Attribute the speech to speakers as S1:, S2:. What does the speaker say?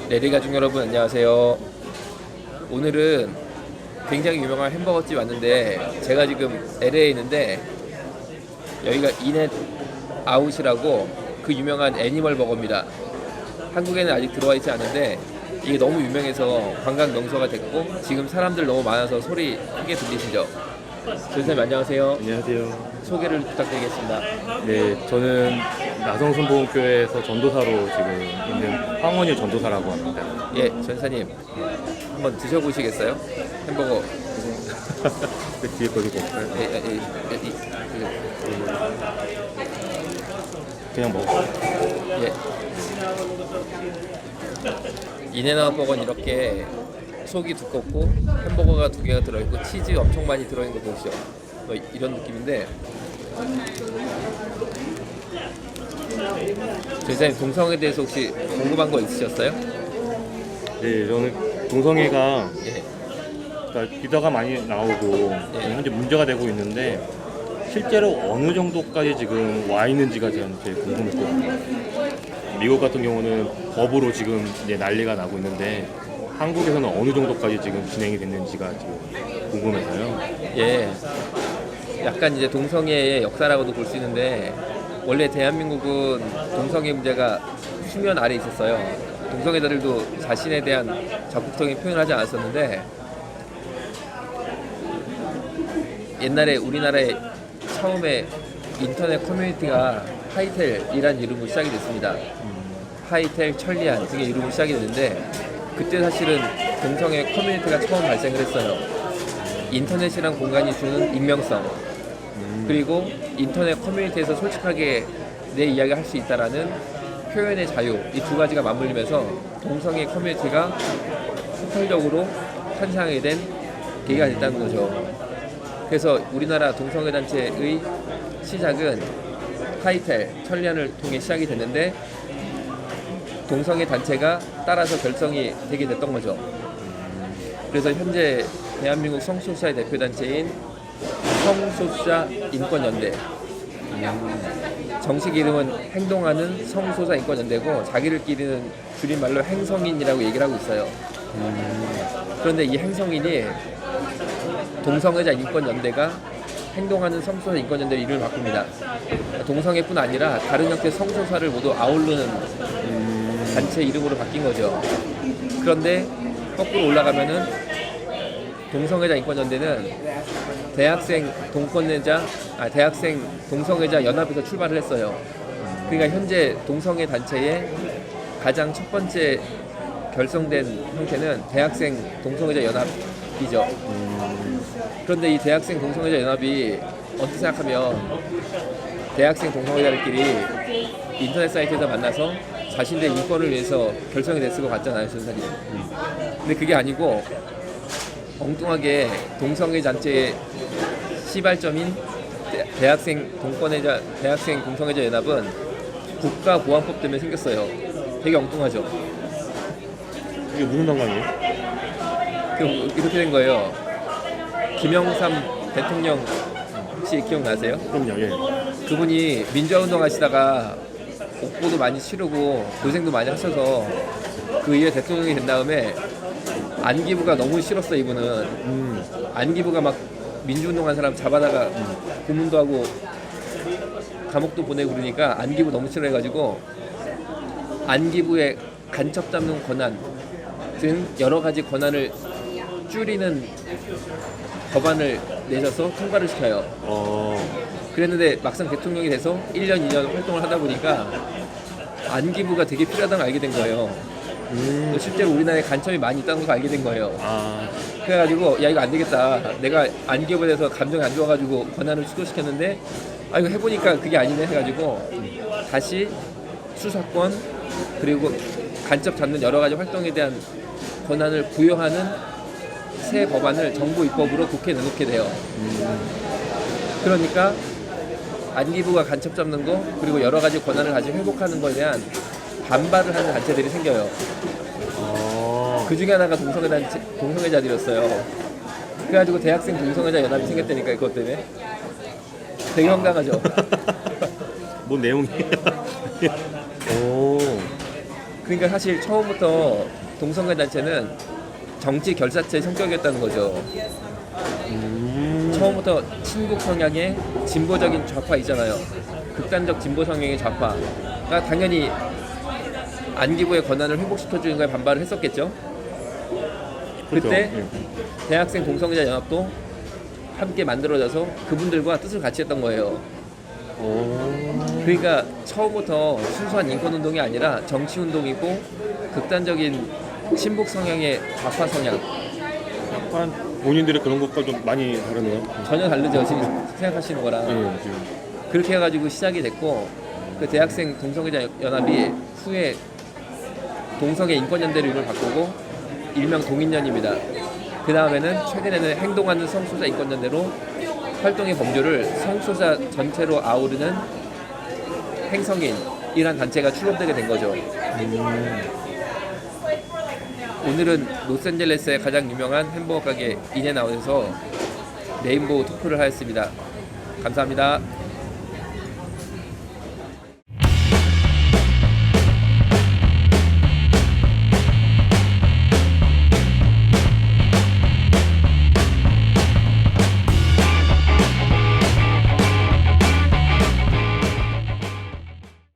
S1: 레디 가족 여러분 안녕하세요. 오늘은 굉장히 유명한 햄버거집 왔는데 제가 지금 LA에 있는데 여기가 인앤 아웃이라고 그 유명한 애니멀 버거입니다. 한국에는 아직 들어와 있지 않은데 이게 너무 유명해서 관광 명소가 됐고 지금 사람들 너무 많아서 소리 크게 들리시죠? 선생님 안녕하세요.
S2: 안녕하세요.
S1: 소개를 부탁드리겠습니다.
S2: 네, 저는 나성순복음교회에서 전도사로 지금 있는 황원일 전도사라고 합니다.
S1: 예, 전사님 한번 드셔보시겠어요? 햄버거.
S2: 그 뒤에 거기 볼까요? 그냥 먹을까요?
S1: 예. 인앤아웃 버거는 이렇게 속이 두껍고 햄버거가 2개가 들어있고 치즈 엄청 많이 들어있는 거 보시죠. 뭐 이런 느낌인데 제사님 동성에 대해서 혹시 궁금한 거 있으셨어요?
S2: 네, 저는 동성애가
S1: 예.
S2: 그러니까 기사가 많이 나오고
S1: 예.
S2: 현재 문제가 되고 있는데 실제로 어느 정도까지 지금 와 있는지가 저는 제일 궁금했거든요. 미국 같은 경우는 법으로 지금 이제 난리가 나고 있는데 한국에서는 어느 정도까지 지금 진행이 됐는지가 지금 궁금해서요.
S1: 예. 약간 이제 동성애의 역사라고도 볼 수 있는데 원래 대한민국은 동성애 문제가 수면 아래 있었어요. 동성애자들도 자신에 대한 적극적인 표현을 하지 않았었는데 옛날에 우리나라에 처음에 인터넷 커뮤니티가 하이텔이라는 이름으로 시작이 됐습니다. 하이텔, 천리안 등의 이름으로 시작이 됐는데 그때 사실은 동성애 커뮤니티가 처음 발생을 했어요. 인터넷이란 공간이 주는 익명성 그리고 인터넷 커뮤니티에서 솔직하게 내 이야기 할 수 있다라는 표현의 자유 이 두 가지가 맞물리면서 동성애 커뮤니티가 폭발적으로 탄생하게 된 계기가 됐다는 거죠. 그래서 우리나라 동성애 단체의 시작은 하이텔, 천리안을 통해 시작이 됐는데 동성애 단체가 따라서 결성이 되게 됐던 거죠. 그래서 현재 대한민국 성소수자의 대표단체인 성소수자 인권연대 정식 이름은 행동하는 성소수자 인권연대고 자기들끼리는 줄임말로 행성인이라고 얘기를 하고 있어요. 그런데 이 행성인이 동성애자 인권연대가 행동하는 성소수자 인권연대로 이름을 바꿉니다. 동성애뿐 아니라 다른 형태의 성소수자를 모두 아우르는 단체 이름으로 바뀐 거죠. 그런데 거꾸로 올라가면은 동성애자 인권연대는 대학생 동성애자 연합에서 출발을 했어요. 그러니까 현재 동성애 단체의 가장 첫 번째 결성된 형태는 대학생 동성애자 연합이죠. 그런데 이 대학생 동성애자 연합이 어떻게 생각하면 대학생 동성애자들끼리 인터넷 사이트에서 만나서 자신들의 인권을 위해서 결성이 됐을 것 같잖아요, 전사님. 근데 그게 아니고 엉뚱하게 동성애 단체의 시발점인 대학생 동성애자 연합은 국가보안법 때문에 생겼어요. 되게 엉뚱하죠.
S2: 이게 무슨 상관이에요?
S1: 이렇게 된 거예요. 김영삼 대통령 혹시 기억나세요?
S2: 그럼요, 예.
S1: 그분이 민주화운동 하시다가 옥보도 많이 치르고 고생도 많이 하셔서 그 이후에 대통령이 된 다음에 안기부가 너무 싫었어. 이분은 안기부가 막 민주운동한 사람 잡아다가 고문도 하고 감옥도 보내고 그러니까 안기부 너무 싫어해가지고 안기부의 간첩 잡는 권한 등 여러 가지 권한을 줄이는 법안을 내셔서 통과를 시켜요. 그랬는데 막상 대통령이 돼서 1년, 2년 활동을 하다 보니까 안기부가 되게 필요하다는 걸 알게 된 거예요. 실제로 우리나라에 간첩이 많이 있다는 걸 알게 된 거예요. 그래가지고 야 이거 안 되겠다. 내가 안기부에 대해서 감정이 안 좋아가지고 권한을 축소시켰는데 이거 해보니까 그게 아니네 해가지고 다시 수사권 그리고 간첩 잡는 여러 가지 활동에 대한 권한을 부여하는 새 법안을 정부 입법으로 국회에 내놓게 돼요. 그러니까 안기부가 간첩 잡는 거 그리고 여러 가지 권한을 다시 회복하는 것에 대한 반발을 하는 단체들이 생겨요. 그 중에 하나가 동성애자들이었어요. 그래가지고 대학생 동성애자 연합이 생겼다니까 그것 때문에 되게 황당하죠.
S2: 뭔 내용이야?
S1: 그러니까 사실 처음부터 동성애 단체는 정치 결사체 성격이었다는 거죠. 처음부터 친북 성향의 진보적인 좌파 있잖아요. 극단적 진보 성향의 좌파가 당연히 안기부의 권한을 회복시켜주는 거에 반발을 했었겠죠. 그때
S2: 그렇죠.
S1: 대학생 동성애자 연합도 함께 만들어져서 그분들과 뜻을 같이 했던 거예요. 그러니까 처음부터 순수한 인권운동이 아니라 정치운동이고 극단적인 친북 성향의 좌파 성향.
S2: 약간 본인들의 그런 것과 좀 많이 다르네요.
S1: 전혀 다르죠. 지금 생각하시는 거랑.
S2: 네, 지금.
S1: 그렇게 해가지고 시작이 됐고, 그 대학생 동성애자 연합이 후에 동성애 인권연대로 이름을 바꾸고 일명 동인연입니다. 그 다음에는 최근에는 행동하는 성소수자 인권연대로 활동의 범주를 성소수자 전체로 아우르는 행성인이란 단체가 출범되게 된 거죠. 오늘은 로스앤젤레스의 가장 유명한 햄버거 가게 인앤아웃에서 레인보우 토크를 하였습니다. 감사합니다.